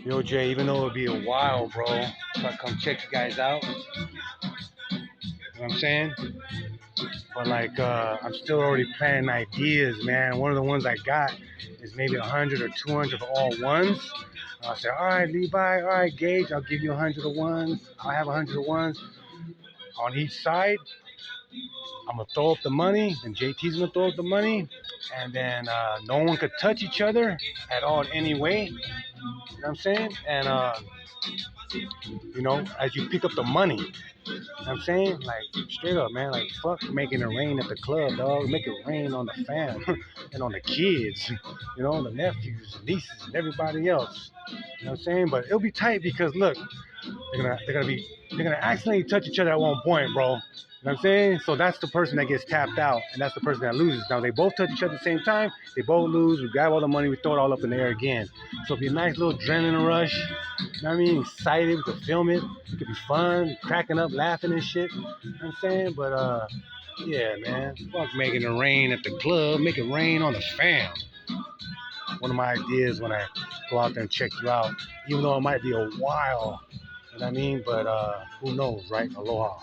Yo, Jay, even though it'd be a while, bro, if I come check you guys out, you know what I'm saying? But like, I'm still already planning ideas, man. One of the ones I got is maybe 100 or 200 for all ones. I said, all right, Levi, all right, Gage, I'll give you 100 of ones. I'll have 100 of ones on each side. I'm gonna throw up the money, and JT's gonna throw up the money, and then no one could touch each other at all in any way. You know what I'm saying? And as you pick up the money, you know what I'm saying? Like, straight up, man. Like, fuck making it rain at the club, dog. Make it rain on the fam and on the kids, the nephews, and nieces, and everybody else. You know what I'm saying? But it'll be tight because look, they're gonna accidentally touch each other at one point, bro. You know what I'm saying? So that's the person that gets tapped out, and that's the person that loses. Now they both touch each other at the same time. They both lose. We grab all the money. We throw it all up in the air again. So it'll be a nice little adrenaline rush. You know what I mean? Excited. We could film it. It could be fun, cracking up, laughing and shit. You know what I'm saying? But yeah, man. Fuck making it rain at the club. Make it rain on the fam. One of my ideas when I go out there and check you out, even though it might be a while. You know what I mean? But who knows, right? Aloha.